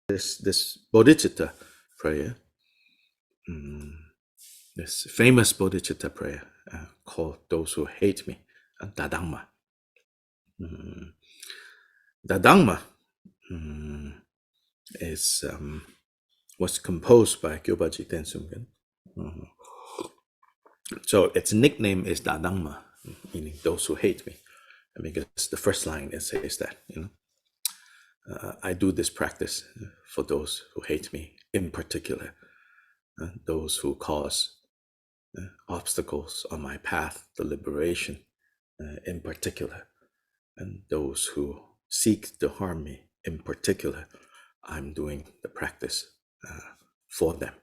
this bodhicitta prayer, this famous bodhicitta prayer called "Those Who Hate Me," Dadangma. Dadangma is was composed by Gyoba Jikten Sumgön. So its nickname is Dadangma, meaning "those who hate me," because the first line it says that, I do this practice for those who hate me, in particular, those who cause obstacles on my path to liberation, in particular, and those who seek to harm me, in particular. I'm doing the practice for them.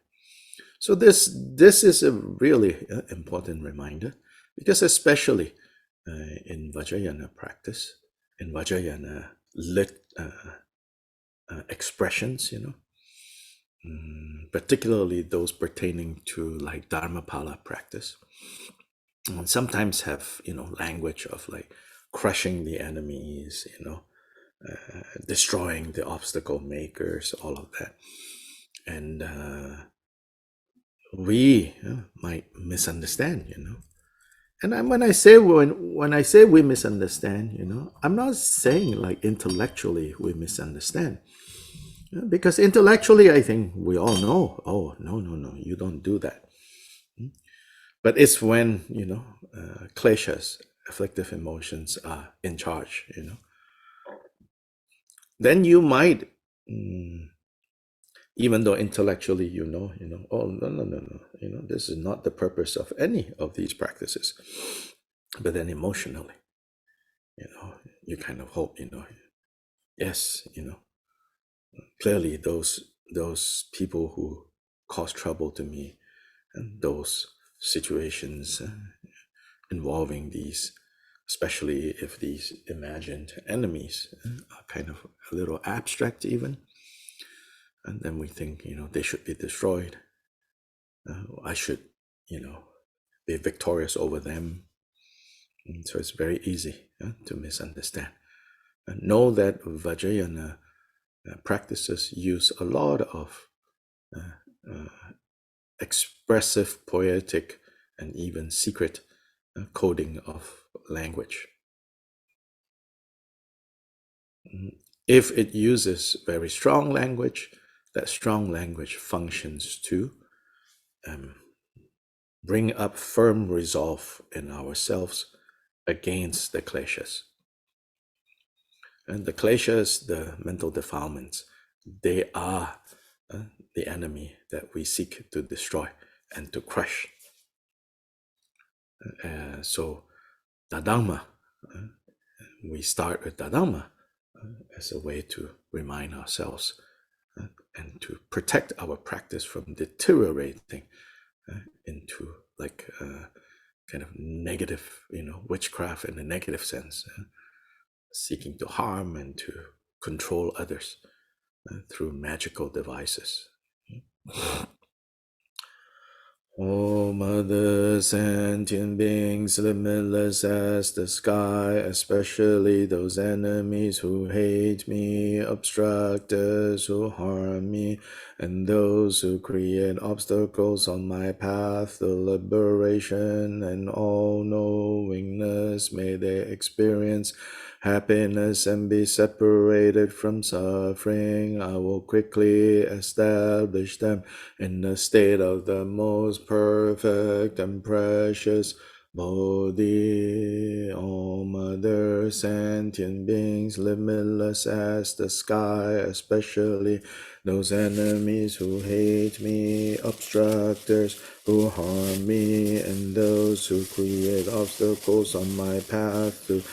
So this is a really important reminder, because especially in Vajrayana practice, in Vajrayana expressions, particularly those pertaining to like Dharmapala practice, and sometimes have language of like crushing the enemies, destroying the obstacle makers, all of that, and we might misunderstand, and when I say we misunderstand, I'm not saying like intellectually we misunderstand, because intellectually I think we all know, oh no, you don't do that. But it's when kleshas, afflictive emotions, are in charge, then you might, even though intellectually oh no, this is not the purpose of any of these practices, but then emotionally, you kind of hope, yes, clearly those people who cause trouble to me, and those situations involving these, especially if these imagined enemies are kind of a little abstract even, and then we think they should be destroyed, I should be victorious over them. And so it's very easy to misunderstand, and know that Vajrayana practices use a lot of expressive, poetic, and even secret coding of language. If it uses very strong language, that strong language functions to bring up firm resolve in ourselves against the kleshas. And the kleshas, the mental defilements, they are the enemy that we seek to destroy and to crush. So Dadangma, we start with Dadangma as a way to remind ourselves and to protect our practice from deteriorating into like kind of negative, witchcraft in a negative sense, seeking to harm and to control others through magical devices. Oh, Mother, sentient beings, limitless as the sky, especially those enemies who hate me, obstructors who harm me, and those who create obstacles on my path to liberation and all-knowingness, may they experience happiness and be separated from suffering. I will quickly establish them in the state of the most perfect and precious Bodhi. All Mother, sentient beings, limitless as the sky, especially those enemies who hate me, obstructors who harm me, and those who create obstacles on my path to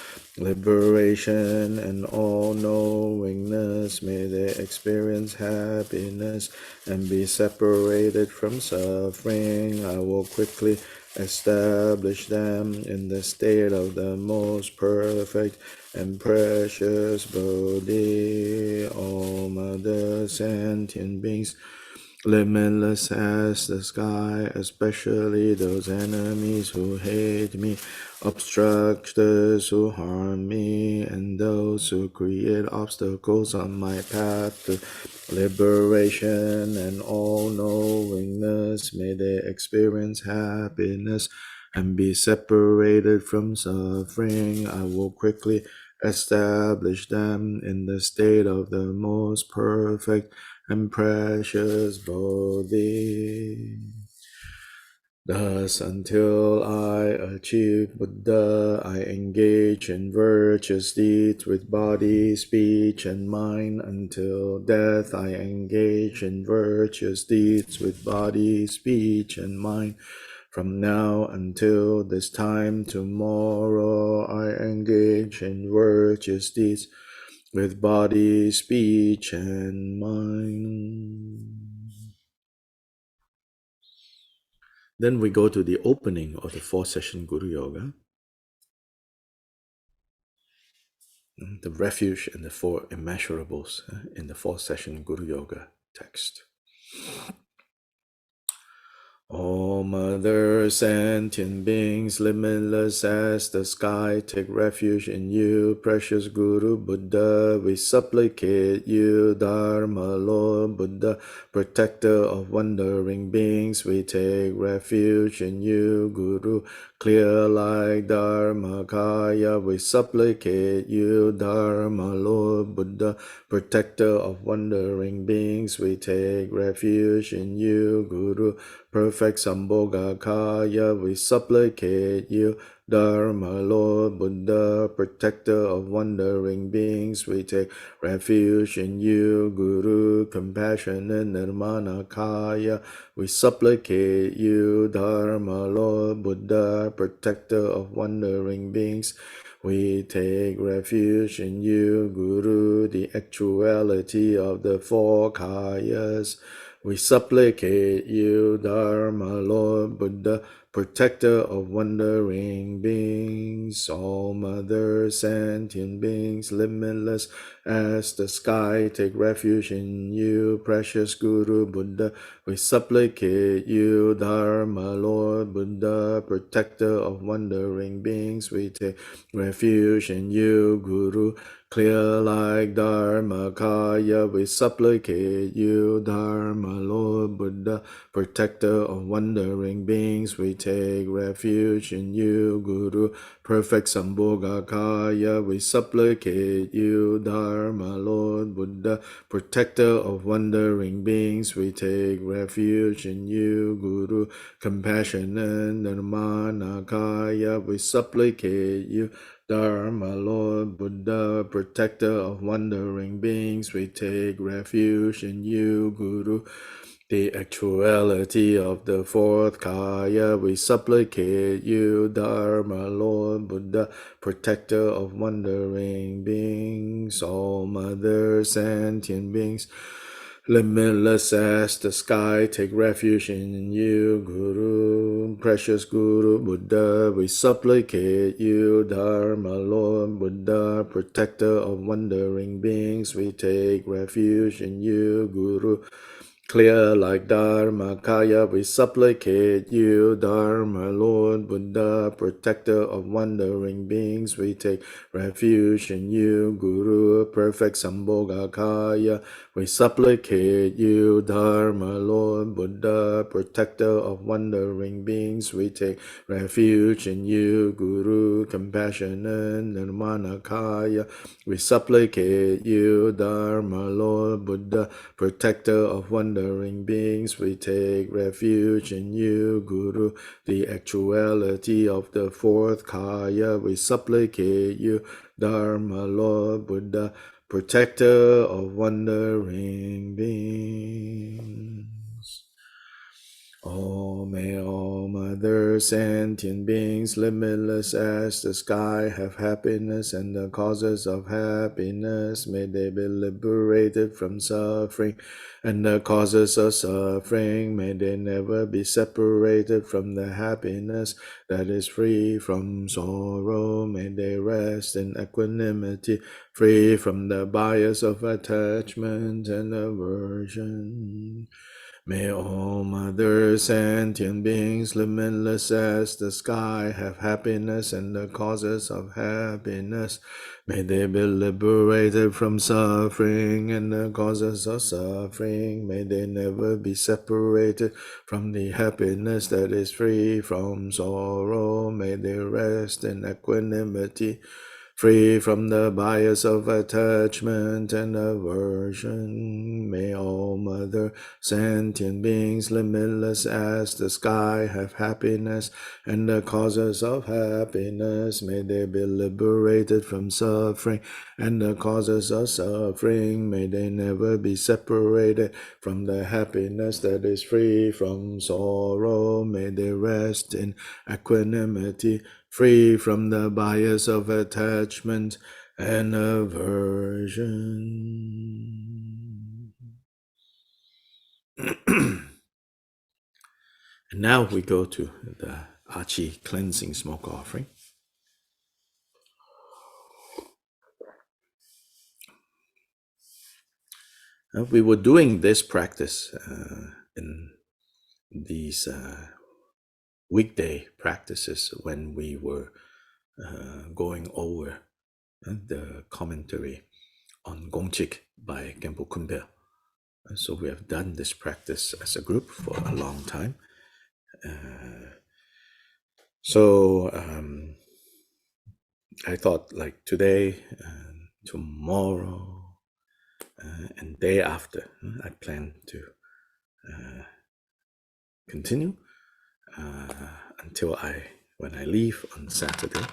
liberation and all-knowingness, may they experience happiness and be separated from suffering. I will quickly establish them in the state of the most perfect and precious Bodhi. All Mother, sentient beings, limitless as the sky, especially those enemies who hate me, obstructors who harm me, and those who create obstacles on my path to liberation and all-knowingness. May they experience happiness and be separated from suffering. I will quickly establish them in the state of the most perfect and precious Bodhi. Thus, until I achieve Buddha, I engage in virtuous deeds with body, speech, and mind. Until death, I engage in virtuous deeds with body, speech, and mind. From now until this time tomorrow, I engage in virtuous deeds with body, speech, and mind. Then we go to the opening of the Four-Session Guruyoga, the refuge and the four immeasurables in the Four-Session Guruyoga text. All mother sentient beings, limitless as the sky, take refuge in you, precious Guru Buddha. We supplicate you, Dharma Lord Buddha, protector of wandering beings. We take refuge in you, Guru, clear like Dharma Kaya. We supplicate you, Dharma Lord Buddha, protector of wandering beings. We take refuge in you, Guru, perfect Sambhogakaya. We supplicate you, Dharma Lord Buddha, protector of wandering beings. We take refuge in you, Guru, compassionate Nirmanakaya. We supplicate you, Dharma Lord Buddha, protector of wandering beings. We take refuge in you, Guru, the actuality of the four kayas. We supplicate you, Dharma Lord Buddha, protector of wandering beings, all mother sentient beings, limitless as the sky. Take refuge in you, precious Guru Buddha. We supplicate you, Dharma Lord Buddha, protector of wandering beings. We take refuge in you, Guru, clear like Dharma Kaya. We supplicate you, Dharma Lord Buddha, protector of wandering beings. We take refuge in you, Guru, perfect Sambhogakaya. We supplicate you, Dharma Lord Buddha, protector of wandering beings. We take refuge in you, Guru, compassionate Nirmanakaya. We supplicate you, Dharma Lord Buddha, protector of wandering beings. We take refuge in you, Guru, the actuality of the fourth kaya. We supplicate you, Dharma Lord Buddha, protector of wandering beings, all mother sentient beings, limitless as the sky. Take refuge in you, Guru, precious Guru Buddha. We supplicate you, Dharma Lord Buddha, protector of wandering beings. We take refuge in you, Guru, clear like Dharma Kaya. We supplicate you, Dharma Lord Buddha, protector of wandering beings. We take refuge in you, Guru, perfect Sambhogakaya. We supplicate you, Dharma Lord Buddha, protector of wandering beings. We take refuge in you, Guru, compassionate Nirmanakaya. We supplicate you, Dharma Lord Buddha, protector of wandering beings. We take refuge in you, Guru, the actuality of the fourth kaya. We supplicate you, Dharma Lord Buddha, protector of wandering beings. Oh, may all mother sentient beings, limitless as the sky, have happiness and the causes of happiness. May they be liberated from suffering and the causes of suffering. May they never be separated from the happiness that is free from sorrow. May they rest in equanimity, free from the bias of attachment and aversion. May all mother sentient beings, limitless as the sky, have happiness and the causes of happiness. May they be liberated from suffering and the causes of suffering. May they never be separated from the happiness that is free from sorrow. May they rest in equanimity, free from the bias of attachment and aversion. May all mother sentient beings, limitless as the sky, have happiness and the causes of happiness. May they be liberated from suffering and the causes of suffering. May they never be separated from the happiness that is free from sorrow. May they rest in equanimity, free from the bias of attachment and aversion. And now we go to the Achi Cleansing smoke offering. We were doing this practice in these weekday practices when we were going over the commentary on Gongchik by Genpo Kunbel. So we have done this practice as a group for a long time. I thought like today, tomorrow, and day after, I plan to continue until when I leave on Saturday.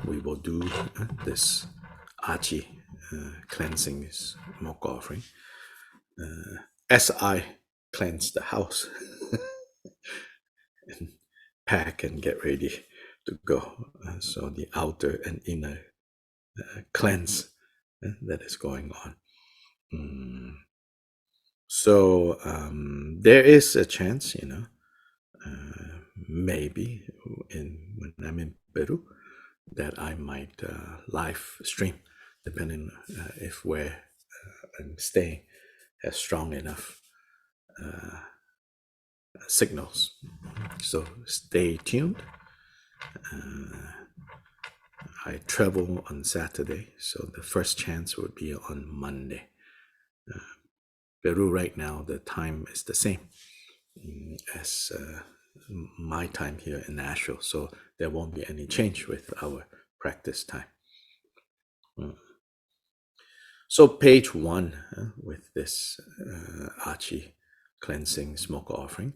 We will do this Achi Cleansing smoke offering as I cleanse the house and pack and get ready to go. So the outer and inner cleanse that is going on. So there is a chance, maybe when I'm in Peru, that I might live stream, depending if where I'm staying has strong enough signals. So stay tuned. I travel on Saturday, so the first chance would be on Monday. Peru right now, the time is the same as my time here in Nashville, so there won't be any change with our practice time. So page 1 with this Achi Cleansing smoke offering.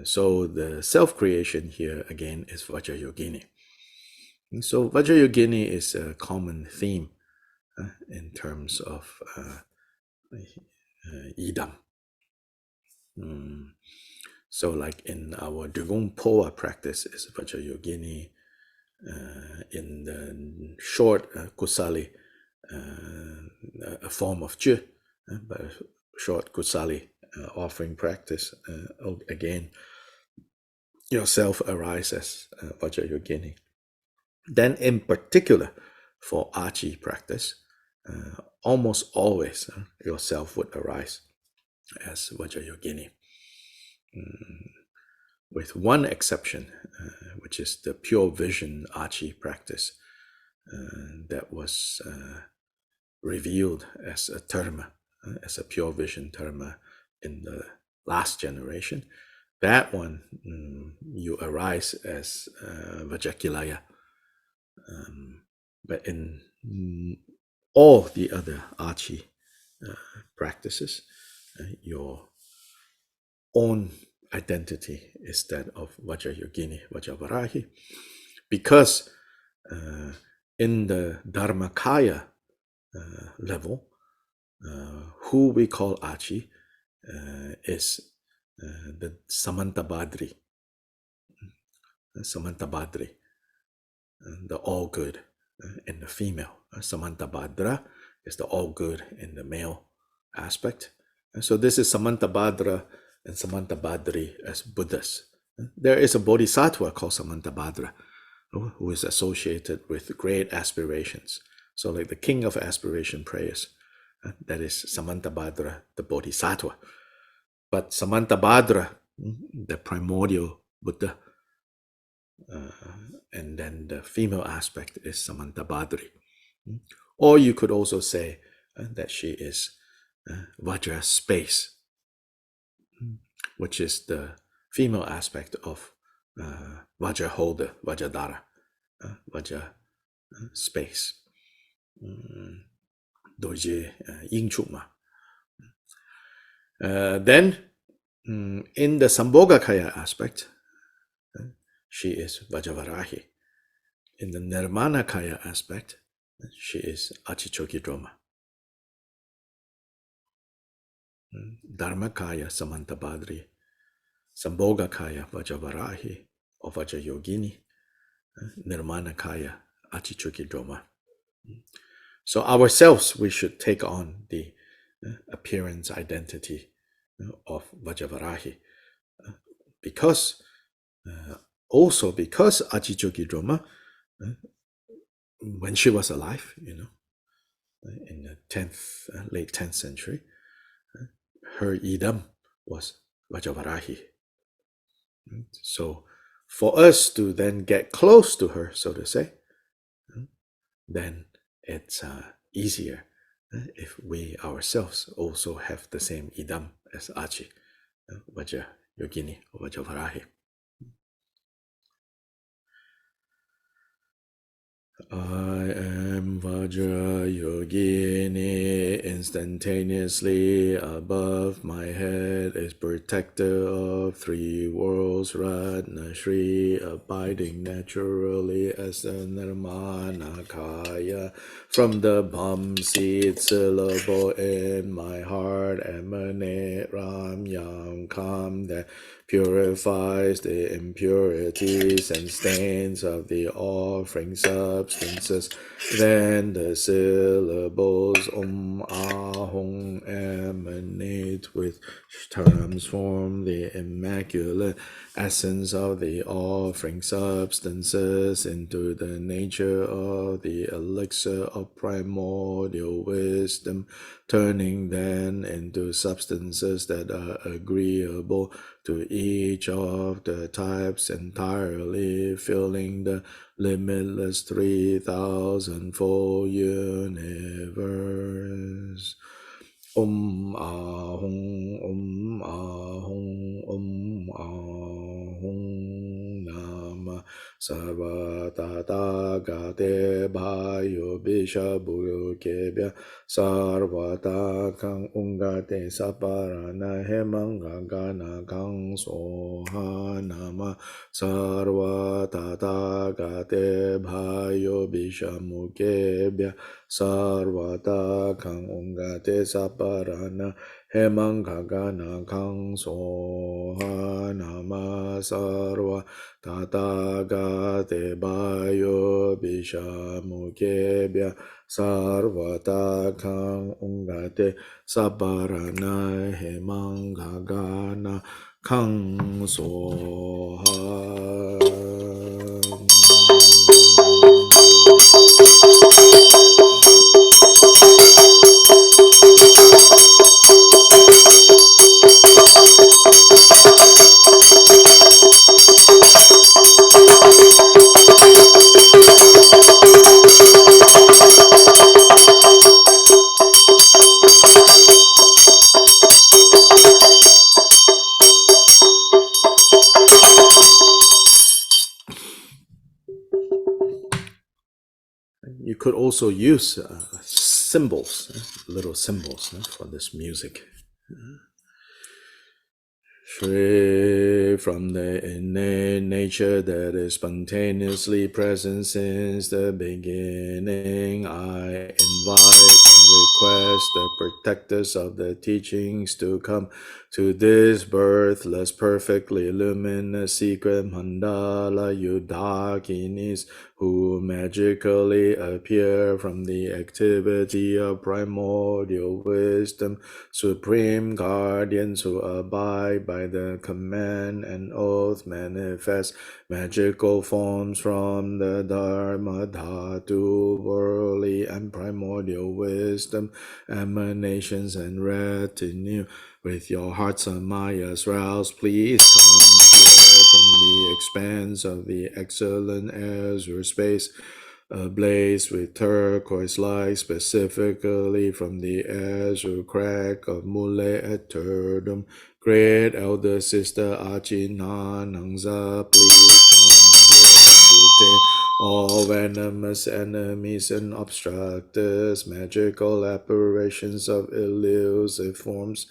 So the self-creation here again is Vajrayogini. So Vajrayogini is a common theme in terms of idam. So like in our Drigung Poa practice is Vajrayogini. In the short Kusali, a form of Ju, but short Kusali offering practice, again, yourself arises Vajrayogini. Then in particular for Achi practice, almost always yourself would arise as Vajrayogini. With one exception, which is the pure vision Achi practice that was revealed as a dharma, as a pure vision dharma in the last generation. That one, you arise as Vajakilaya. But in all the other Achi practices, your own identity is that of Vajrayogini, Vajravarahi, because in the Dharmakaya level, who we call Achi is the Samantabhadri, the all good in the female. Samantabhadra is the all good in the male aspect. And so this is Samantabhadra and Samantabhadri as Buddhas. There is a bodhisattva called Samantabhadra who is associated with great aspirations. So like the king of aspiration prayers That is Samantabhadra, the Bodhisattva. But Samantabhadra, the primordial Buddha, and then the female aspect is Samantabhadri. Or you could also say that she is Vajra space, which is the female aspect of Vajra holder, Vajradhara, Vajra space. Doji Yingchuma. Then, in the Sambhogakaya aspect, she is Vajravarahi. In the Nirmanakaya aspect, she is Achi Cleansing. Dharmakaya Samantabhadri, Sambhogakaya Vajravarahi or Vajrayogini, Nirmanakaya Achi Cleansing. So ourselves, we should take on the appearance identity of Vajravarahi, because Achi Cleansing, when she was alive, in the late 10th century, her idam was Vajravarahi. So for us to then get close to her, so to say, then it's easier if we ourselves also have the same idam as Achi, Vajrayogini or Vajravarahi. I am Vajrayogini, instantaneously above my head is protector of three worlds, Ratna Shri, abiding naturally as the Nirmanakaya. From the bomb seed syllable in my heart emanate Ram Yam Kam that purifies the impurities and stains of the offering substances. Then the syllables Ahung emanate, which transform the immaculate essence of the offering substances into the nature of the elixir of primordial wisdom, turning then into substances that are agreeable to each of the types, entirely filling the limitless 3,000-fold universe. Ahung, ahung, ahung, nama sarva tathagate bhayo bishabhuru kebya sarva tathang ungate saparana hemangagana kang soha nama sarva tathagate bhayo bishamu kebya sarvata kang ungate saparana hemangagana kang soha nama sarva tathagate bhayo bishamukebhya sarvata kang ungate saparana hemangagana kang soha. You could also use symbols, little symbols for this music. Shri, from the innate nature that is spontaneously present since the beginning, I invite and request the protectors of the teachings to come To this birthless, perfectly luminous secret mandala, you dakinis who magically appear from the activity of primordial wisdom, supreme guardians who abide by the command and oath, manifest magical forms from the Dharma Dhatu, worldly and primordial wisdom, emanations and retinue. With your hearts and Maya's roused, please come here from the expanse of the excellent azure space, ablaze with turquoise light, specifically from the azure crack of Mule Eternum. Great Elder Sister Achi Nanangza, please come here to take all venomous enemies and obstructors, magical apparitions of elusive forms,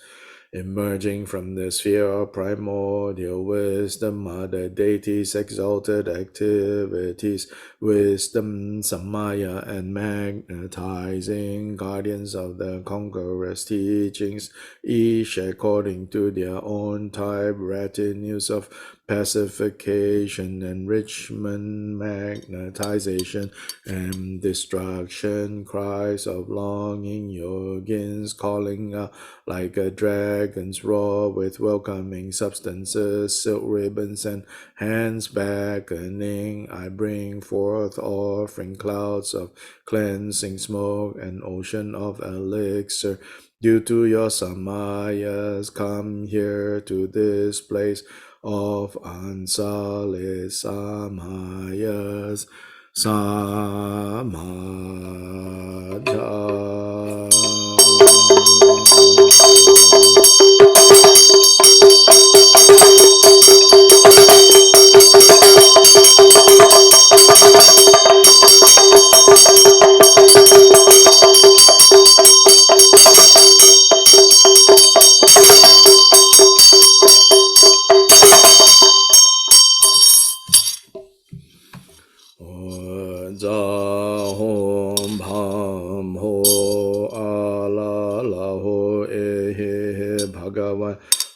emerging from the sphere of primordial wisdom, Mother Deity's exalted activities, wisdom, samaya, and magnetizing, guardians of the conqueror's teachings, each according to their own type, retinues of pacification, enrichment, magnetization, and destruction, cries of longing, yogins calling out like a dragon's roar with welcoming substances, silk ribbons and hands beckoning. I bring forth offering clouds of cleansing smoke, an ocean of elixir. Due to your samayas, come here to this place of unsullied samayas. Samadha.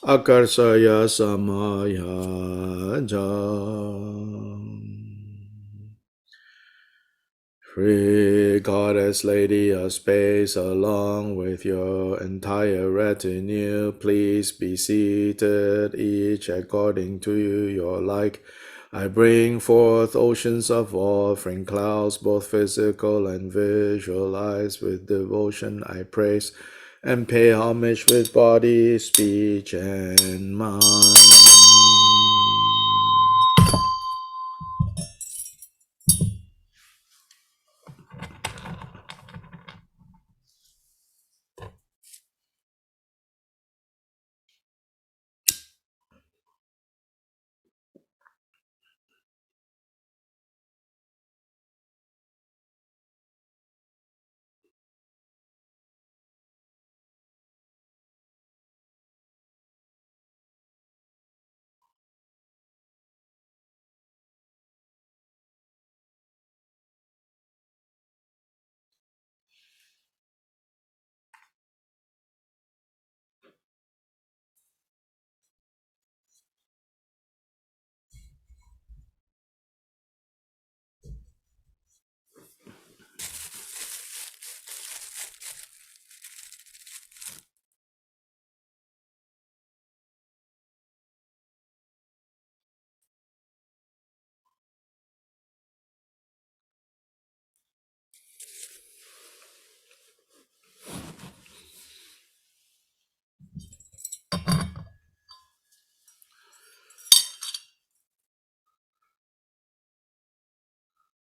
Akarsaya samaya Free Goddess Lady of Space, along with your entire retinue, please be seated, each according to your like. I bring forth oceans of offering clouds, both physical and visualized. With devotion I praise and pay homage with body, speech, and mind.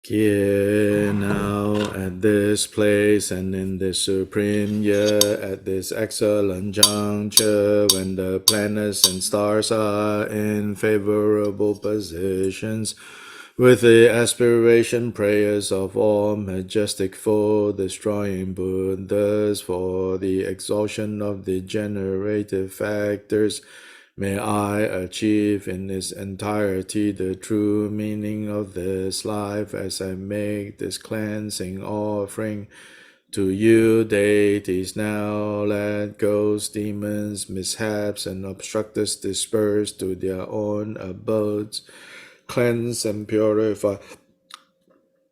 Here now at this place and in this supreme year, at this excellent juncture, when the planets and stars are in favorable positions, with the aspiration prayers of all majestic foe destroying Buddhas for the exhaustion of the generative factors, may I achieve in its entirety the true meaning of this life as I make this cleansing offering To you, deities, now let ghosts, demons, mishaps, and obstructors disperse to their own abodes. Cleanse and purify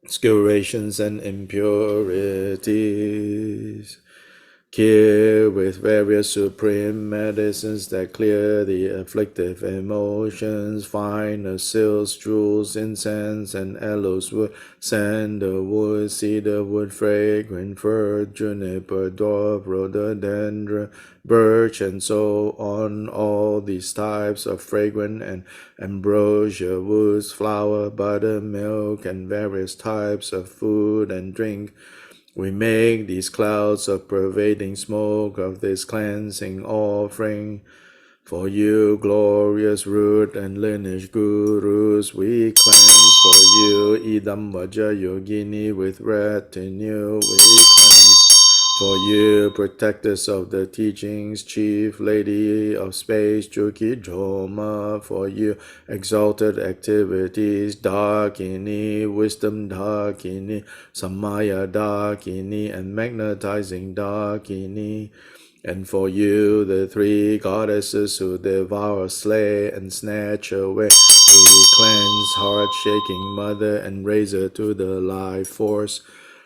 scurations and impurities. Cure with various supreme medicines that clear the afflictive emotions. Fine silks, jewels, incense, and aloes wood, sandalwood, cedar wood, fragrant fir, juniper, dwarf, rhododendron, birch, and so on. All these types of fragrant and ambrosia woods, flour, butter, milk, and various types of food and drink. We make these clouds of pervading smoke of this cleansing offering. For you, glorious root and lineage gurus, we cleanse. For you, Idam Vajra Yogini with retinue, we cleanse. For you, protectors of the teachings, chief lady of space, Juki Joma. For you, exalted activities, Dakini, wisdom Dakini, Samaya Dakini, and magnetizing Dakini. And for you, the three goddesses who devour, slay, and snatch away, we cleanse, heart-shaking mother and raise her to the life force.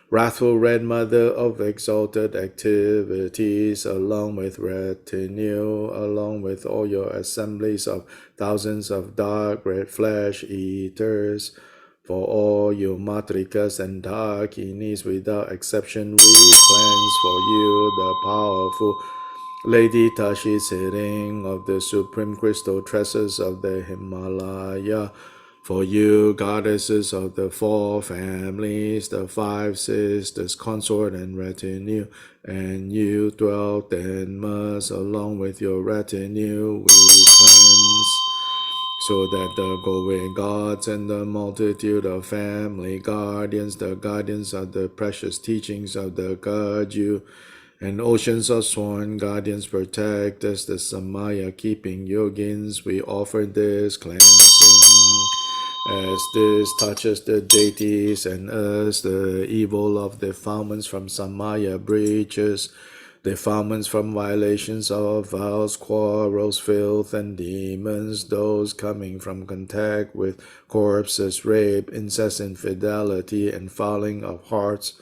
Wrathful red mother of exalted activities, along with retinue, along with all your assemblies of thousands of dark red flesh eaters. For all you matrikas and dakinis without exception, we cleanse. For you, the powerful Lady Tashi sitting of the supreme crystal tresses of the Himalaya. For you, goddesses of the four families, the five sisters, consort and retinue, and you 12 Dharmas, along with your retinue, we cleanse. So that the going gods and the multitude of family guardians, the guardians of the precious teachings of the Kagyu, and oceans of sworn guardians protect us, the Samaya keeping yogins, we offer this cleansing. As this touches the deities and us, the evil of defilements from Samaya breaches, defilements from violations of vows, quarrels, filth, and demons, those coming from contact with corpses, rape, incest, infidelity, and fouling of hearts.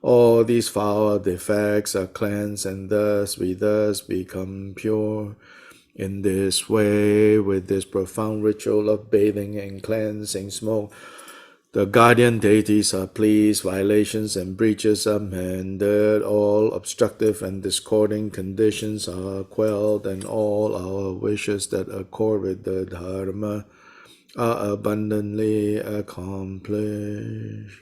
All these foul defects are cleansed, and thus we become pure. In this way, with this profound ritual of bathing and cleansing smoke, the guardian deities are pleased, violations and breaches are mended, all obstructive and discording conditions are quelled, and all our wishes that accord with the Dharma are abundantly accomplished.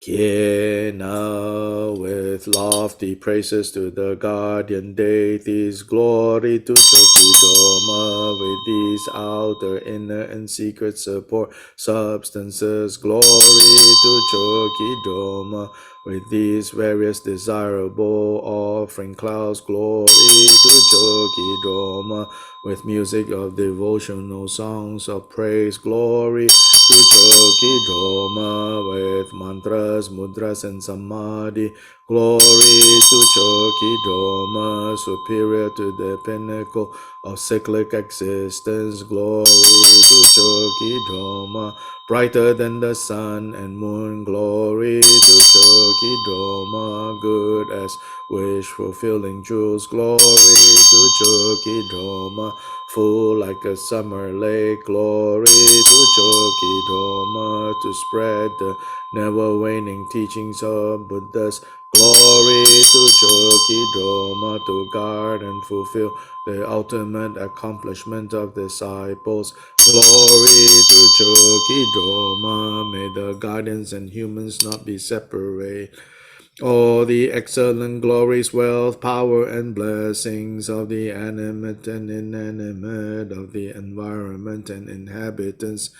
Here now with lofty praises to the guardian deities, glory to Chokidoma with these outer, inner, and secret support substances, glory to Chokidoma with these various desirable offering clouds, glory to Chokidoma with music of devotional songs of praise, glory to Chokidoma with mantras, mudras, and samadhi. Glory to Chokidoma, superior to the pinnacle of cyclic existence. Glory to Chokidoma, brighter than the sun and moon. Glory to Chokidoma, good as wish-fulfilling jewels. Glory to Chokidoma, full like a summer lake. Glory to Chokidoma, to spread the never-waning teachings of Buddhas. Glory to Chokidoma, to guard and fulfill the ultimate accomplishment of disciples. Glory to Chokidoma, may the guardians and humans not be separate. All the excellent glories, wealth, power, and blessings of the animate and inanimate, of the environment and inhabitants,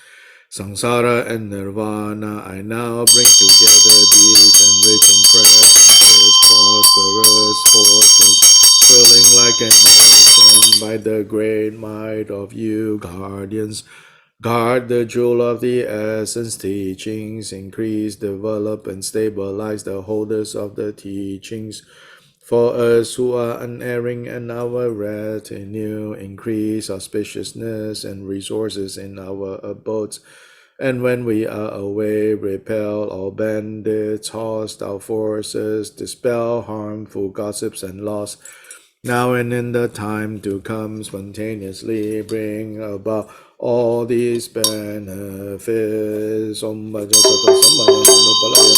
samsara and nirvana, I now bring together these enriching practices, prosperous fortunes, filling like an ocean by the great might of you, guardians, Guard the jewel of the essence teachings, increase, develop, and stabilize the holders of the teachings. For us who are unerring and our retinue, increase auspiciousness and resources in our abodes. And when we are away, repel all bandits, hostile forces, dispel harmful gossips and loss. Now and in the time to come, spontaneously bring about all these benefits. Om Bhaja Sata Sambhaya Namo Palaya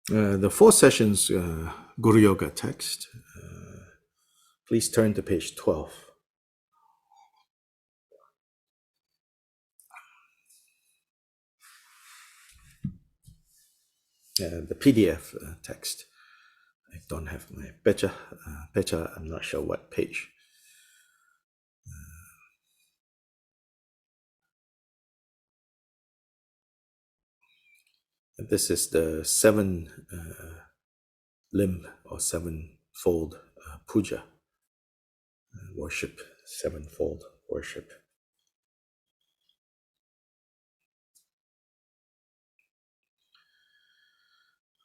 the Four-Sessions Guruyoga text. Please turn to page 12. The PDF text. I don't have my becha. I'm not sure what page. This is the seven limb or sevenfold puja, worship, sevenfold worship.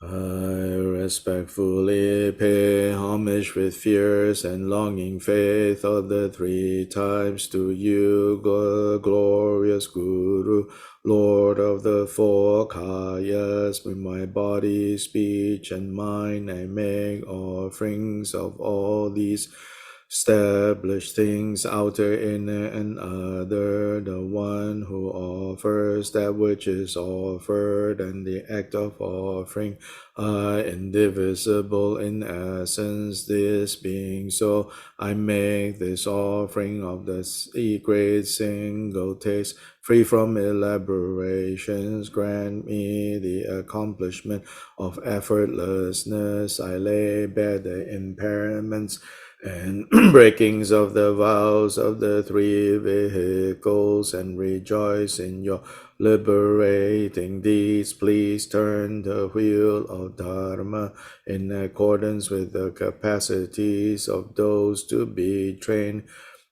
I respectfully pay homage with fierce and longing faith of the three types to you, glorious Guru, Lord of the four kayas. With my body, speech, and mind, I make offerings of all these established things, outer, inner, and other, the one who offers that which is offered, and the act of offering are indivisible in essence. This being so, I make this offering of the great single taste, free from elaborations. Grant me the accomplishment of effortlessness. I lay bare the impairments and breakings of the vows of the three vehicles, and rejoice in your liberating deeds. Please turn the wheel of Dharma in accordance with the capacities of those to be trained,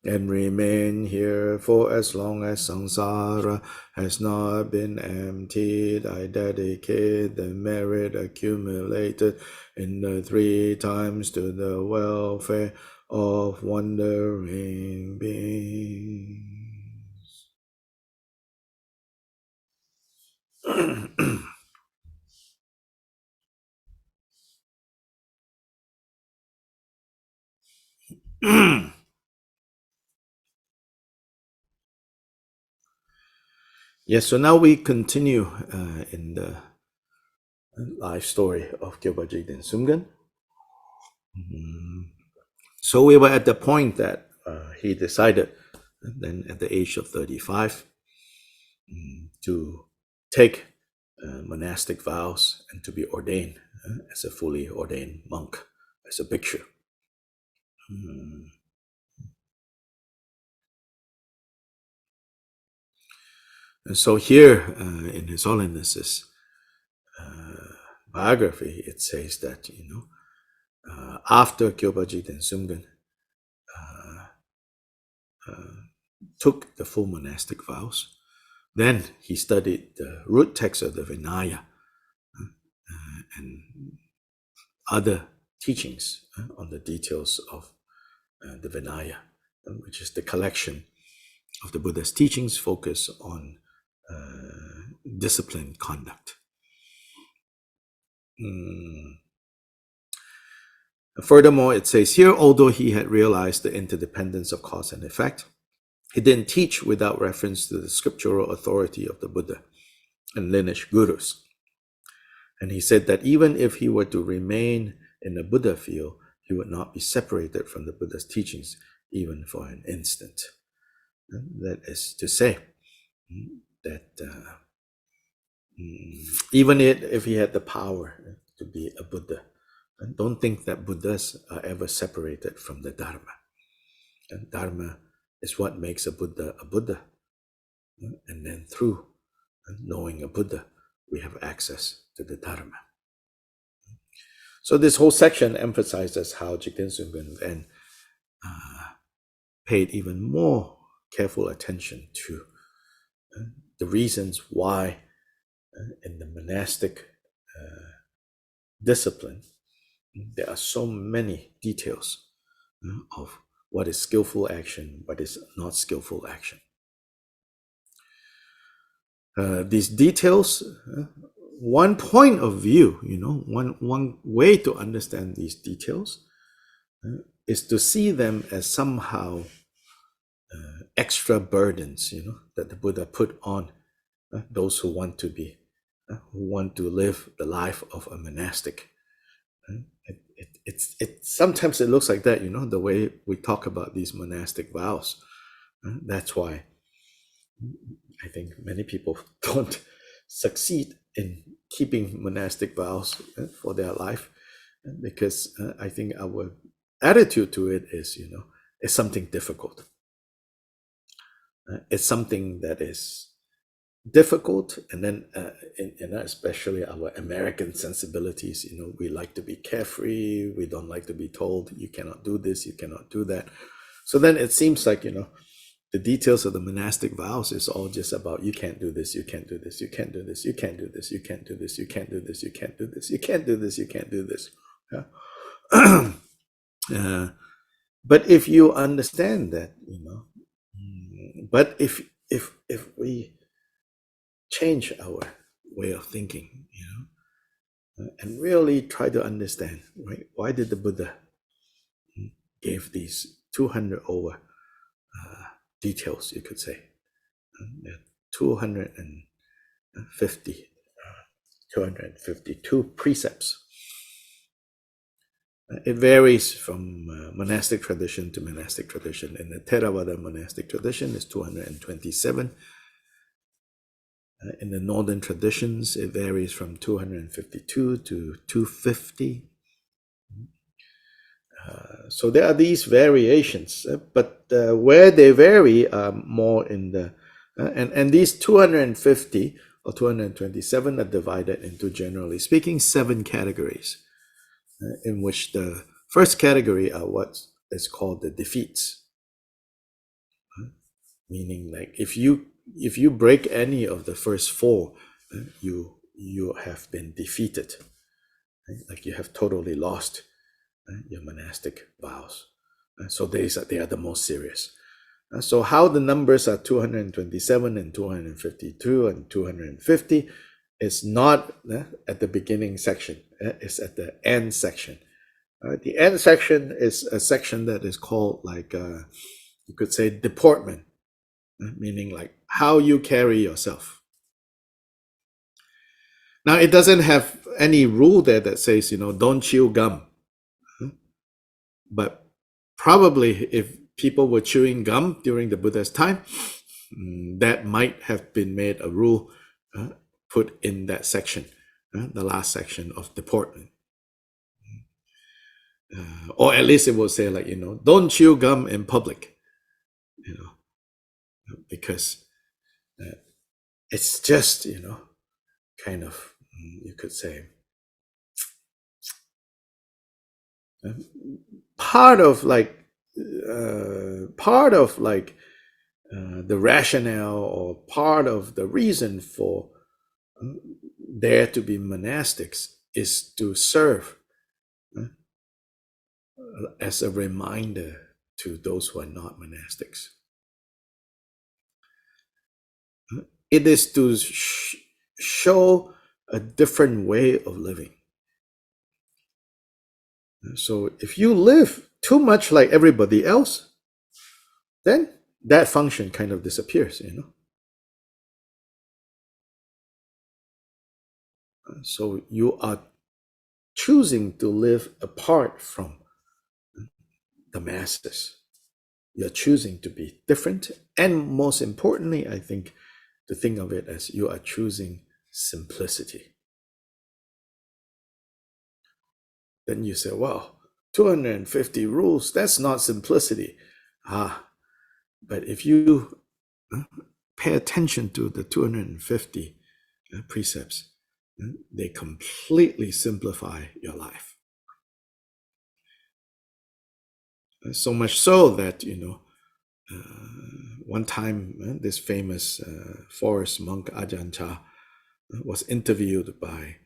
and remain here for as long as samsara has not been emptied. I dedicate the merit accumulated in the three times to the welfare of wandering beings. Yes, so now we continue in the life story of Gyalpa Jikten Sumgön. So we were at the point that he decided then at the age of 35 to take monastic vows and to be ordained as a fully ordained monk, as a bhikshu. And so here in His Holiness's biography, it says that, after Gyalpa Jikten Sumgön took the full monastic vows, then he studied the root text of the Vinaya and other teachings on the details of the Vinaya, which is the collection of the Buddha's teachings focused on disciplined conduct. Furthermore, it says here, although he had realized the interdependence of cause and effect, he didn't teach without reference to the scriptural authority of the Buddha and lineage gurus. And he said that even if he were to remain in the Buddha field, he would not be separated from the Buddha's teachings even for an instant. That is to say that even if he had the power to be a Buddha, don't think that Buddhas are ever separated from the Dharma. And Dharma is what makes a Buddha a Buddha. And then through knowing a Buddha, we have access to the Dharma. So this whole section emphasizes how Jikten Sumgön then paid even more careful attention to the reasons why in the monastic discipline, there are so many details of what is skillful action, what is not skillful action. These details, one point of view, one way to understand these details is to see them as somehow extra burdens, that the Buddha put on those who want to live the life of a monastic. Sometimes it looks like that, the way we talk about these monastic vows. That's why I think many people don't succeed in keeping monastic vows for their life, because I think our attitude to it is, it's something difficult. It's something that is difficult, and then especially our American sensibilities, we like to be carefree, we don't like to be told you cannot do this, you cannot do that. So then it seems like, the details of the monastic vows is all just about you can't do this, you can't do this, you can't do this, you can't do this, you can't do this, you can't do this, you can't do this, you can't do this, you can't do this. But if you understand that, but if we change our way of thinking, and really try to understand, right? Why did the Buddha give these 200 over details, you could say, 252 precepts. It varies from monastic tradition to monastic tradition. In the Theravada monastic tradition, it's 227. In the northern traditions, it varies from 252 to 250. So there are these variations, but where they vary are more in the, and these 250 or 227 are divided into, generally speaking, 7 categories, in which the first category are what is called the defeats. Meaning, like, if you break any of the first 4, you have been defeated, right? Like you have totally lost your monastic vows. So they are the most serious. So how the numbers are 227 and 252 and 250 is not at the beginning section, it's at the end section. The end section is a section that is called, like, you could say, deportment, meaning like how you carry yourself. Now, it doesn't have any rule there that says, don't chew gum. But probably if people were chewing gum during the Buddha's time, that might have been made a rule put in that section, the last section of deportment. Or at least it will say like, don't chew gum in public, because it's just, kind of, you could say, part of the rationale or part of the reason for there to be monastics is to serve as a reminder to those who are not monastics. It is to show a different way of living. So if you live too much like everybody else, then that function kind of disappears, So you are choosing to live apart from the masses. You're choosing to be different. And most importantly, I think, to think of it as you are choosing simplicity. Then you say, well, 250 rules, that's not simplicity. But if you pay attention to the 250 precepts, they completely simplify your life. So much so that, one time this famous forest monk Ajahn Chah was interviewed by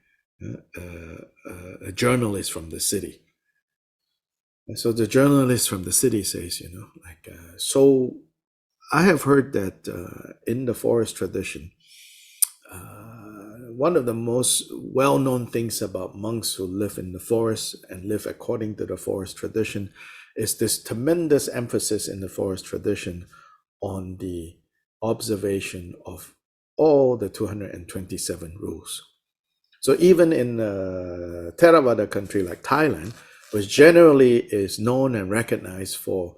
a journalist from the city. And so the journalist from the city says, so I have heard that in the forest tradition, one of the most well-known things about monks who live in the forest and live according to the forest tradition is this tremendous emphasis in the forest tradition on the observation of all the 227 rules. So even in a Theravada country like Thailand, which generally is known and recognized for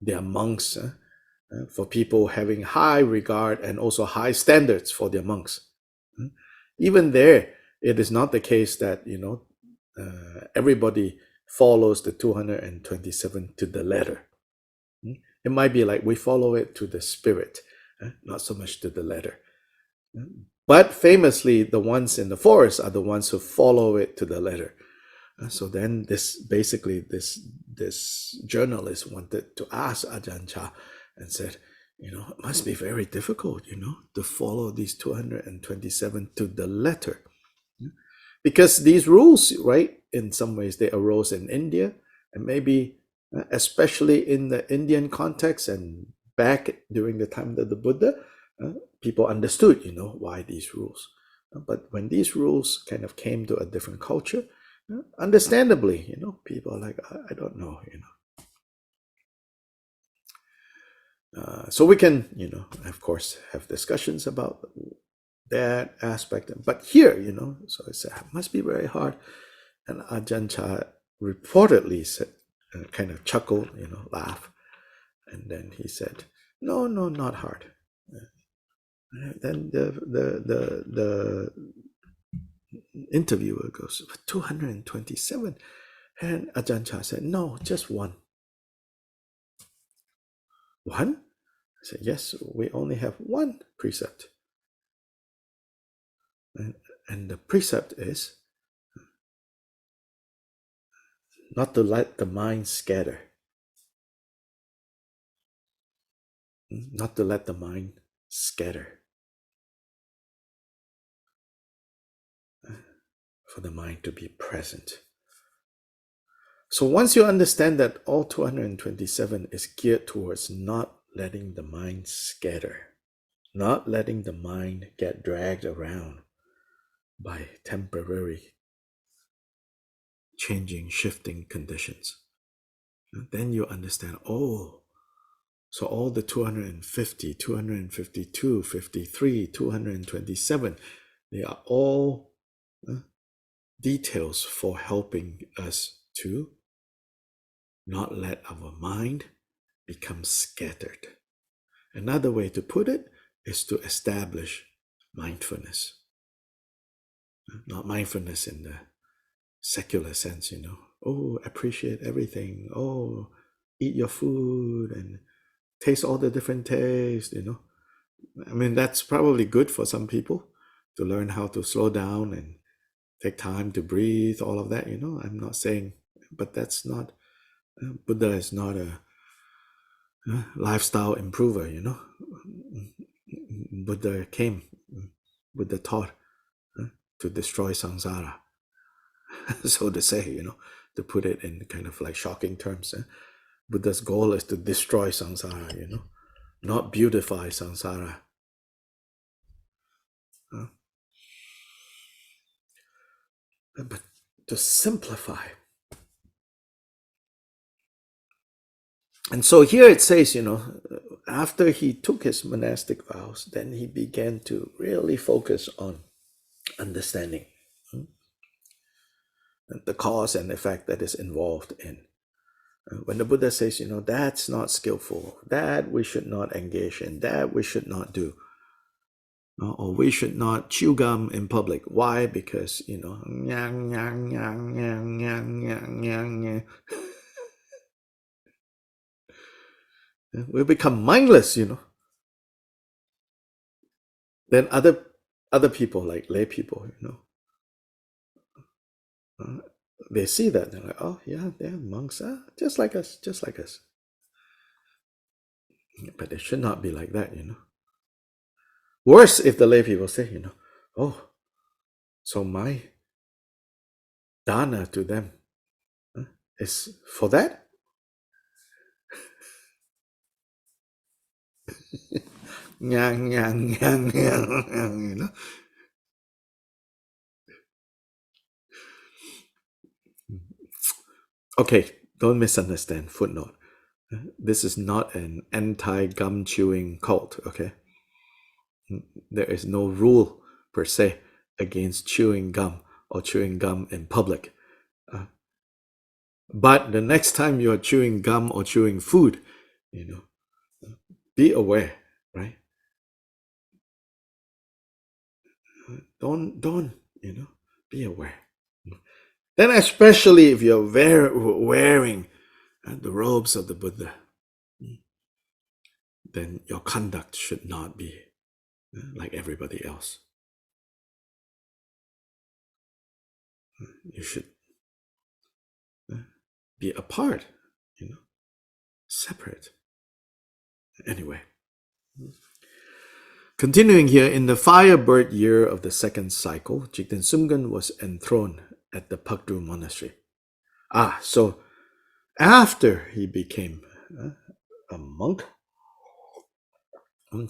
their monks, for people having high regard and also high standards for their monks. Even there, it is not the case that, everybody follows the 227 to the letter. It might be like we follow it to the spirit, not so much to the letter. But famously, the ones in the forest are the ones who follow it to the letter. So then this journalist wanted to ask Ajahn Chah and said, it must be very difficult, to follow these 227 to the letter. Because these rules, right, in some ways they arose in India, and maybe especially in the Indian context and back during the time of the Buddha, people understood, why these rules. But when these rules kind of came to a different culture, understandably, people are like, I don't know, so we can, of course, have discussions about that aspect. But here, so I said, it must be very hard. And Ajahn Chah reportedly said, kind of chuckled, laughed. And then he said, no, not hard. Then the interviewer goes, 227. And Ajahn Chah said, no, just one. One? I said, yes, we only have one precept. And the precept is not to let the mind scatter. Not to let the mind scatter. For the mind to be present. So once you understand that all 227 is geared towards not letting the mind scatter, not letting the mind get dragged around by temporary changing, shifting conditions, then you understand, so all the 250, 252, 53, 227, They are all details for helping us to not let our mind become scattered. Another way to put it is to establish mindfulness. Not mindfulness in the secular sense, oh, appreciate everything, oh, eat your food and taste all the different tastes, I mean, that's probably good for some people to learn how to slow down and take time to breathe, all of that, I'm not saying, but that's not, Buddha is not a lifestyle improver, Buddha taught to destroy samsara, so to say, to put it in kind of like shocking terms. Buddha's goal is to destroy samsara, not beautify samsara. But to simplify. And so here it says, after he took his monastic vows, then he began to really focus on understanding the cause and effect that is involved in. When the Buddha says, that's not skillful, that we should not engage in, that we should not do, or we should not chew gum in public. Why? Because, nyang, nyang, nyang, nyang, nyang, nyang, nyang, nyang. We become mindless, Then other people, like lay people, they see that, they're like, oh yeah, they're monks, just like us. But it should not be like that, Worse if the lay people say, oh, so my dana to them is for that? Nyang, nyang, nyang, nyang, nyang, Okay, don't misunderstand. Footnote. This is not an anti-gum chewing cult, okay? There is no rule per se against chewing gum or chewing gum in public. But the next time you're chewing gum or chewing food, be aware, right? Don't, be aware. Then especially if you're wearing the robes of the Buddha, then your conduct should not be like everybody else. You should be apart, separate. Anyway, continuing here, in the firebird year of the second cycle, Jikten Sumgön was enthroned at the At.Dr monastery. So after he became a monk,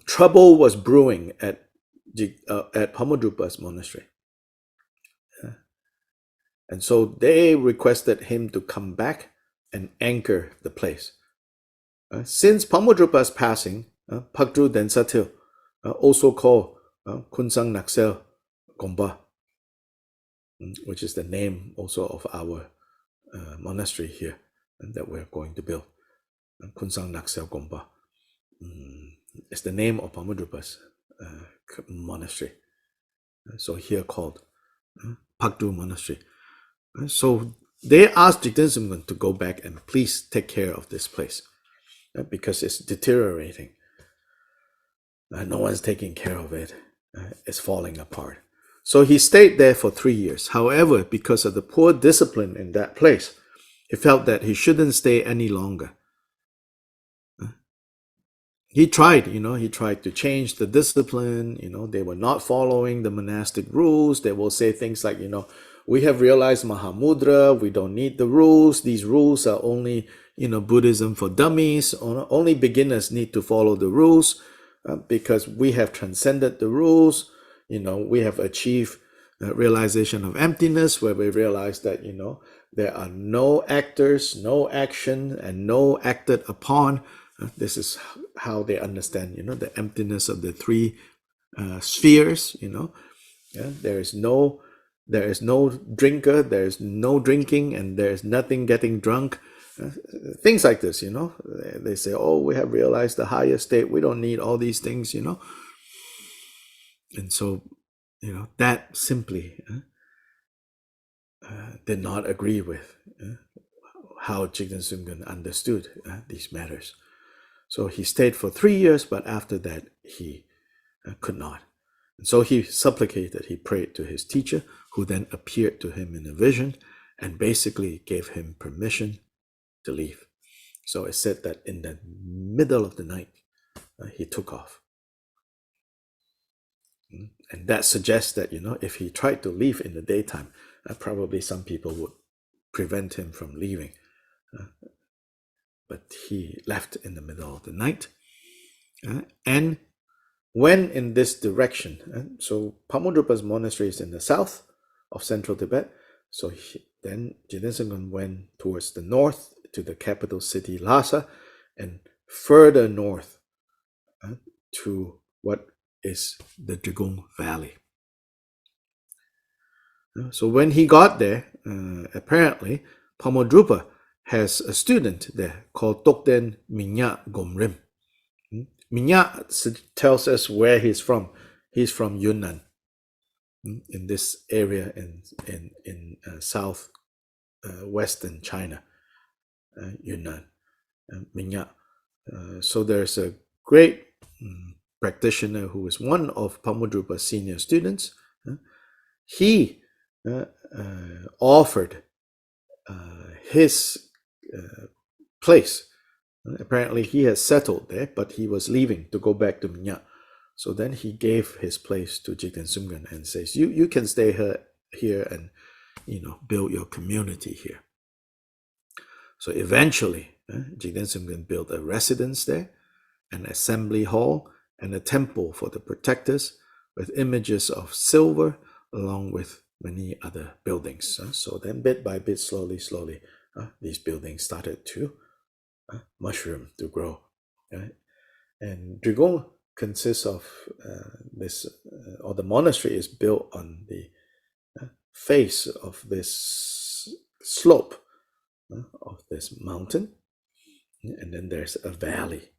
trouble was brewing at Pamodrupa's monastery. And so they requested him to come back and anchor the place. Since Pamodrupa's passing, Pakdru Densatil, also called Kunsang Naksel Gomba, which is the name also of our monastery here that we're going to build. Kunsang Naksel Gomba is the name of Pamodrupa's monastery. So here called Pakdru Monastery. So they asked Jikten Sumgön to go back and please take care of this place because it's deteriorating. No one's taking care of it. It's falling apart. So he stayed there for 3 years. However, because of the poor discipline in that place, he felt that he shouldn't stay any longer. He tried to change the discipline. They were not following the monastic rules. They will say things like, we have realized Mahamudra, we don't need the rules. These rules are only, Buddhism for dummies. Only beginners need to follow the rules because we have transcended the rules. We have achieved realization of emptiness, where we realize that, there are no actors, no action, and no acted upon. This is how they understand, the emptiness of the three spheres, Yeah? There is no drinker, there is no drinking, and there is nothing getting drunk. Things like this, they say, oh, we have realized the higher state, we don't need all these things, and so that simply did not agree with how Jikten Sumgön understood these matters. So he stayed for 3 years, but after that he could not. And so he supplicated, he prayed to his teacher, who then appeared to him in a vision and basically gave him permission to leave. So it's said that in the middle of the night, he took off. And that suggests that, if he tried to leave in the daytime, probably some people would prevent him from leaving. But he left in the middle of the night. And went in this direction. So Pamodrupa's monastery is in the south of central Tibet. So then Jikten Sumgön went towards the north to the capital city Lhasa, and further north to what is the Drigung Valley. So when he got there, apparently Pamodrupa has a student there called Tokden Minya Gomrim. Minya tells us where he's from. He's from Yunnan, in this area in south western China, Yunnan, Minya. So there's a great practitioner who is one of Pamodrupa's senior students. He offered his place. Apparently he has settled there, but he was leaving to go back to Minya. So then he gave his place to Jikten Sumgön and says, you can stay here and build your community here. So eventually Jikten Sumgön built a residence there, an assembly hall, and a temple for the protectors with images of silver along with many other buildings. So then bit by bit, slowly, these buildings started to mushroom, to grow. And Drigung consists of this, or the monastery is built on the face of this slope of this mountain, and then there's a valley.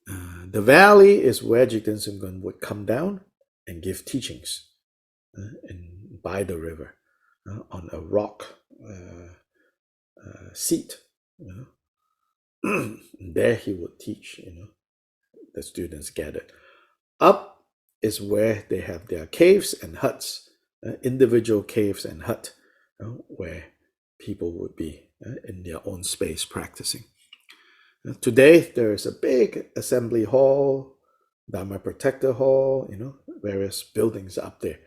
The valley is where Jikten Sumgön would come down and give teachings, and by the river on a rock seat. There he would teach, the students gathered. Up is where they have their caves and huts, individual caves and hut, where people would be in their own space practicing. Today there is a big assembly hall, Dharma Protector Hall, various buildings up there.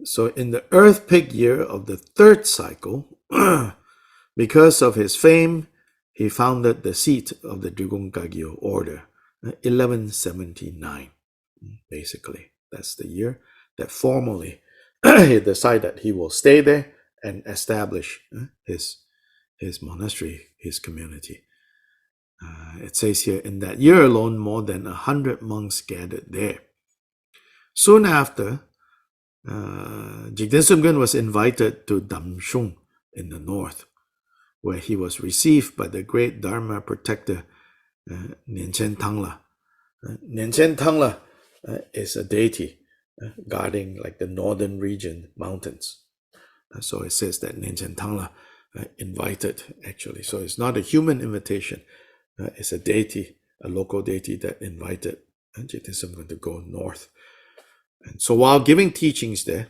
So in the Earth Pig year of the third cycle, because of his fame, he founded the seat of the Drigung Kagyu order, 1179. Basically, that's the year that formally he decided he will stay there and establish his monastery, his community. It says here, in that year alone, more than 100 monks gathered there. Soon after, Jikten Sumgön was invited to Damshung in the north, where he was received by the great Dharma protector Nianchen Tangla. Nianchen Tangla is a deity guarding like the northern region mountains. So it says that Nianchen Tangla invited, actually. So it's not a human invitation. It's a deity, a local deity that invited Jikten Sumgön to go north. And so while giving teachings there,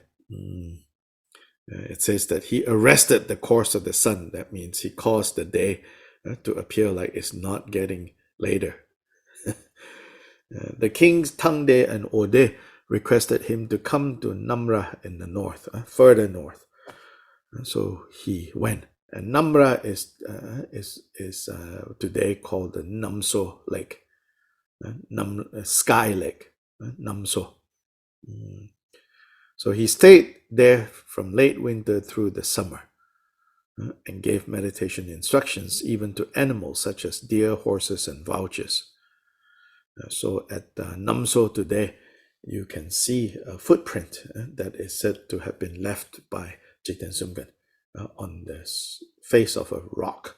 it says that he arrested the course of the sun. That means he caused the day to appear like it's not getting later. The kings Tangde and Ode requested him to come to Namra in the north, further north. So he went. And Namra is today called the Namso Lake, Sky Lake, Namso. So he stayed there from late winter through the summer. and gave meditation instructions even to animals such as deer, horses, and vultures. So at Namso today, you can see a footprint that is said to have been left by Jikten Sumgön on the face of a rock.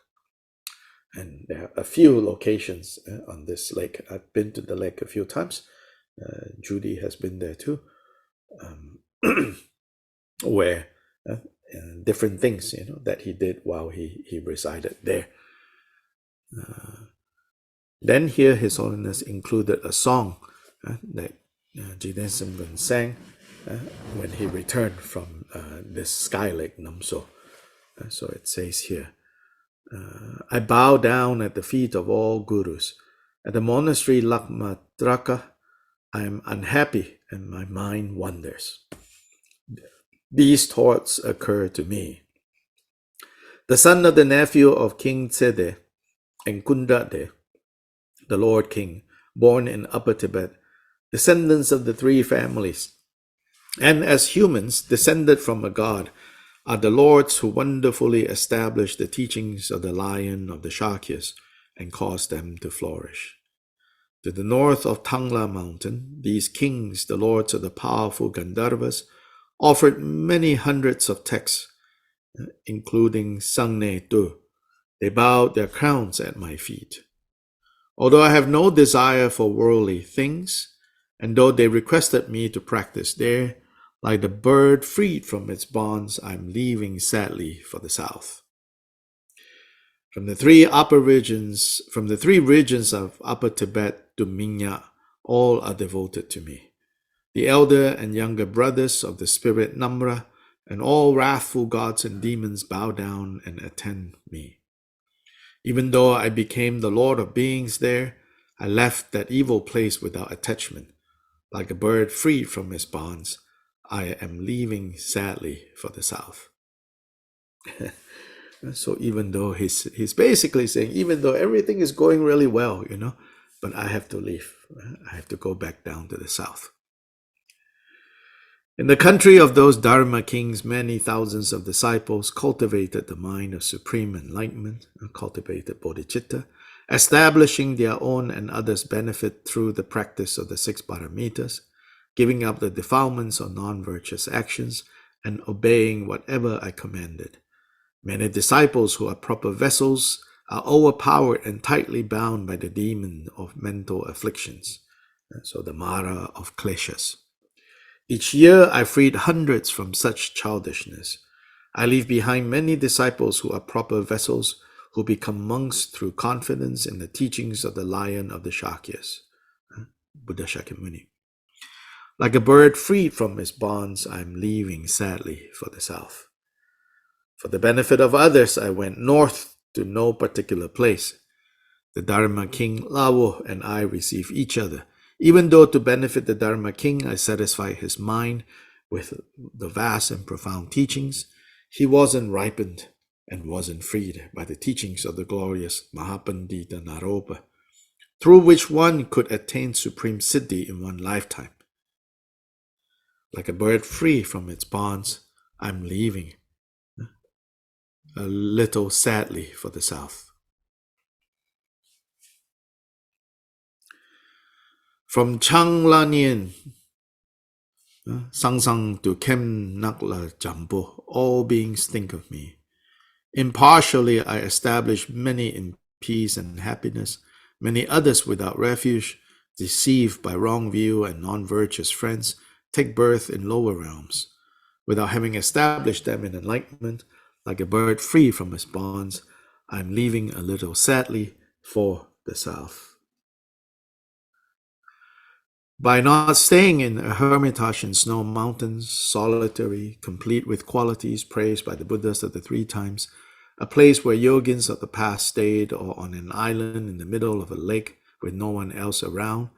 And there are a few locations on this lake. I've been to the lake a few times. Judy has been there too, where different things, that he did while he resided there. Then here His Holiness included a song that Jikten Sumgön sang when he returned from this sky lake Namso. So it says here, I bow down at the feet of all gurus. At the monastery Lakmatraka, I am unhappy and my mind wanders. These thoughts occur to me. The son of the nephew of King Tsede and Kundade, the Lord King, born in Upper Tibet, descendants of the three families, and as humans descended from a god, are the lords who wonderfully established the teachings of the lion of the Shakyas and caused them to flourish. To the north of Tangla mountain, these kings, the lords of the powerful Gandharvas, offered many hundreds of texts, including Sangne Tu. They bowed their crowns at my feet. Although I have no desire for worldly things, and though they requested me to practice there, like the bird freed from its bonds, I am leaving sadly for the south. From the three regions of Upper Tibet to Minya, all are devoted to me. The elder and younger brothers of the spirit Namra and all wrathful gods and demons bow down and attend me. Even though I became the lord of beings there, I left that evil place without attachment. Like a bird freed from his bonds, I am leaving sadly for the south. So even though he's basically saying, even though everything is going really well, but I have to leave. I have to go back down to the south. In the country of those Dharma kings, many thousands of disciples cultivated the mind of supreme enlightenment, cultivated bodhicitta, establishing their own and others' benefit through the practice of the 6 paramitas, giving up the defilements of non-virtuous actions, and obeying whatever I commanded. Many disciples who are proper vessels are overpowered and tightly bound by the demon of mental afflictions, so the Mara of kleshas. Each year I freed hundreds from such childishness. I leave behind many disciples who are proper vessels, who become monks through confidence in the teachings of the lion of the Shakyas, Buddha Shakyamuni. Like a bird freed from his bonds, I am leaving sadly for the south. For the benefit of others, I went north to no particular place. The Dharma king Lawo and I receive each other. Even though to benefit the Dharma king, I satisfy his mind with the vast and profound teachings, he wasn't ripened and wasn't freed by the teachings of the glorious Mahapandita Naropa, through which one could attain supreme siddhi in one lifetime. Like a bird free from its bonds, I'm leaving a little sadly for the south. From Changlanien, Sangsang to Kem Nakla Jambo, all beings think of me. Impartially I establish many in peace and happiness, many others without refuge, deceived by wrong view and non-virtuous friends, take birth in lower realms. Without having established them in enlightenment, like a bird free from its bonds, I am leaving a little sadly for the south. By not staying in a hermitage in snow mountains, solitary, complete with qualities praised by the Buddhas of the 3 times, a place where yogins of the past stayed, or on an island in the middle of a lake with no one else around,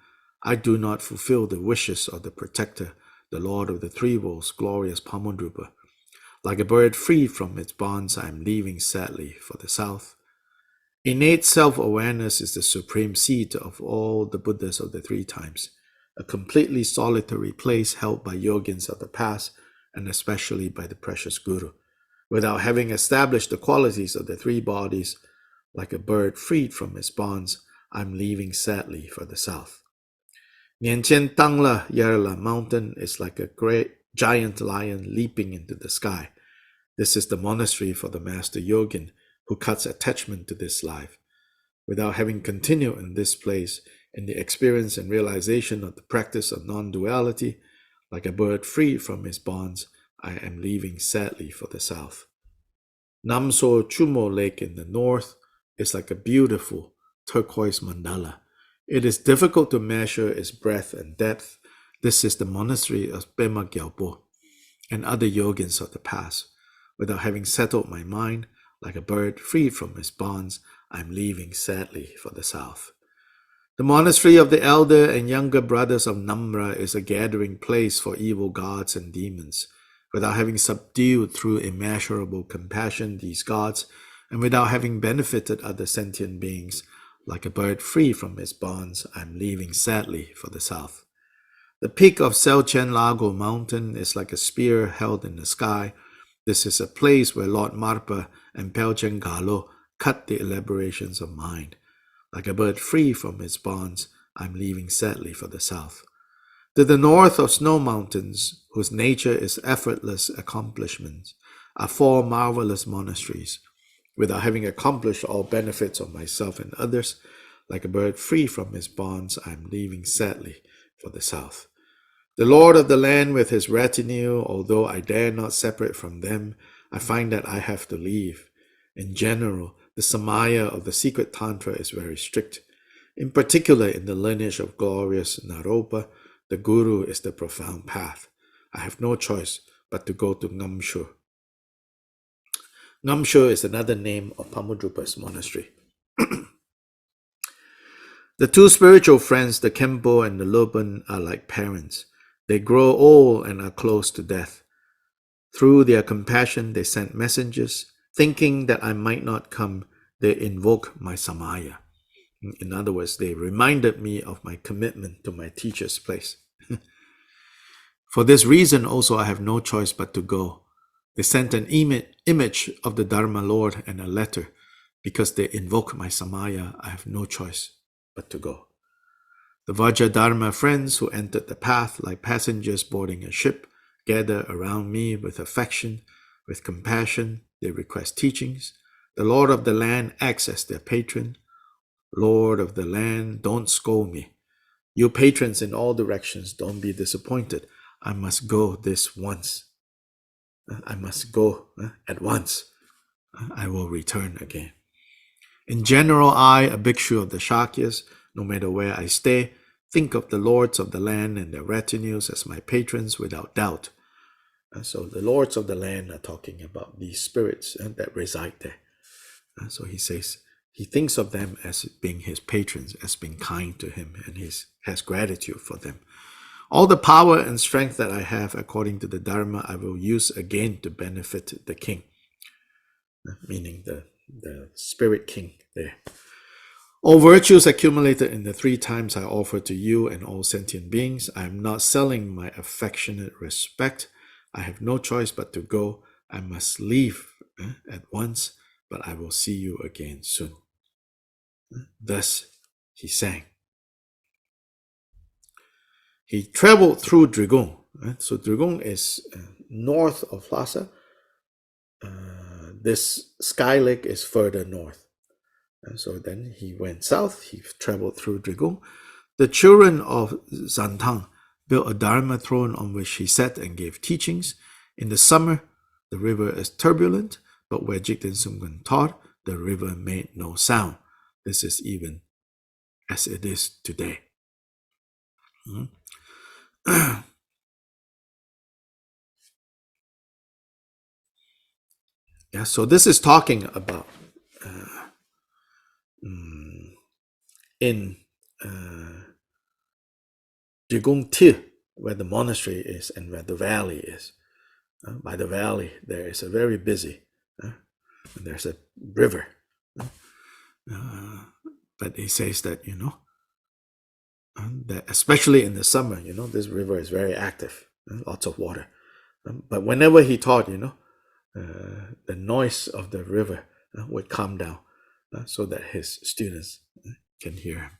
I do not fulfill the wishes of the protector, the Lord of the 3 worlds, glorious Pamodrupa. Like a bird freed from its bonds, I am leaving sadly for the south. Innate self-awareness is the supreme seat of all the Buddhas of the 3 times, a completely solitary place held by yogins of the past, and especially by the precious Guru. without having established the qualities of the three bodies, like a bird freed from its bonds, I'm leaving sadly for the south. Nianqian Tangla Yerla mountain is like a great giant lion leaping into the sky. This is the monastery for the master yogin who cuts attachment to this life. Without having continued in this place, in the experience and realization of the practice of non-duality, like a bird freed from its bonds, I am leaving sadly for the south. Namso Chumo Lake in the north is like a beautiful turquoise mandala. It is difficult to measure its breadth and depth. This is the monastery of Pema Gyalpo and other yogins of the past. Without having settled my mind, like a bird freed from its bonds, I am leaving sadly for the south. The monastery of the elder and younger brothers of Namra is a gathering place for evil gods and demons. Without having subdued through immeasurable compassion these gods, and without having benefited other sentient beings, like a bird free from its bonds, I am leaving sadly for the south. The peak of Selchen Lago mountain is like a spear held in the sky. This is a place where Lord Marpa and Pelchen Galo cut the elaborations of mind. Like a bird free from its bonds, I am leaving sadly for the south. To the north of snow mountains, whose nature is effortless accomplishments, are four marvelous monasteries. Without having accomplished all benefits of myself and others, like a bird free from its bonds, I am leaving sadly for the south. The Lord of the land with his retinue, although I dare not separate from them, I find that I have to leave. In general, the samaya of the secret tantra is very strict. In particular, in the lineage of glorious Naropa, the guru is the profound path. I have no choice but to go to Ngamsho. Ngamsho is another name of Pamudrupa's monastery. The two spiritual friends, the Kempo and the Loban, are like parents. They grow old and are close to death. Through their compassion, they sent messengers. Thinking that I might not come, they invoke my samaya. In other words, they reminded me of my commitment to my teacher's place. For this reason also I have no choice but to go. They sent an image of the Dharma Lord and a letter. Because they invoke my samaya, I have no choice but to go. The Vajra Dharma friends who entered the path like passengers boarding a ship gather around me with affection, with compassion. They request teachings. The Lord of the land acts as their patron. Lord of the land, don't scold me. You patrons in all directions, don't be disappointed. I must go this once. I must go at once. I will return again. In general, I, a bhikshu of the Shakyas, no matter where I stay, think of the lords of the land and their retinues as my patrons without doubt. So the lords of the land are talking about these spirits that reside there. So he says he thinks of them as being his patrons, as being kind to him, and he has gratitude for them. All the power and strength that I have according to the Dharma, I will use again to benefit the king, meaning the spirit king there. All virtues accumulated in the 3 times I offer to you and all sentient beings, I am not selling my affectionate respect. I have no choice but to go. I must leave at once, but I will see you again soon. Thus he sang. He traveled through Drigung. So Drigung is north of Lhasa. This Sky Lake is further north. So then he went south. He traveled through Drigung. The children of Zantang built a Dharma throne on which he sat and gave teachings. In the summer, the river is turbulent, but where Jikten Sumgön taught, the river made no sound. This is even as it is today. Yeah, so this is talking about in Drigung Til, where the monastery is and where the valley is. By the valley, there is a very busy, there's a river. But he says that, that especially in the summer, this river is very active, lots of water. But whenever he taught, the noise of the river would calm down so that his students can hear him.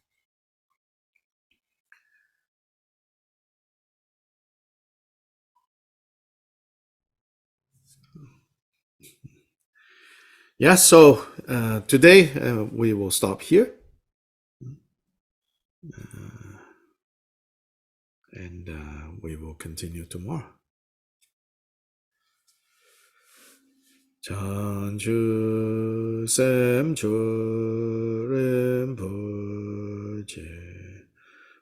Yeah, so today we will stop here. And we will continue tomorrow. Chanchu semchu rinpoche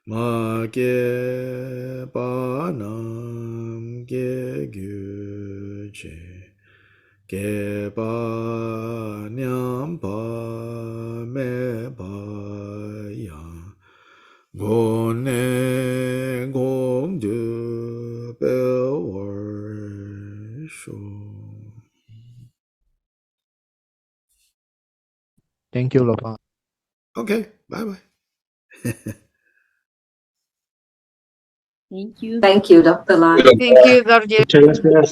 ma ge ba nam ge gyu che ge ba nyam ba me ba yang Gone gong du bell shu. Thank you, Lopa. Okay, bye-bye. Thank you. Thank you, Dr. Lai. Thank you, Dr.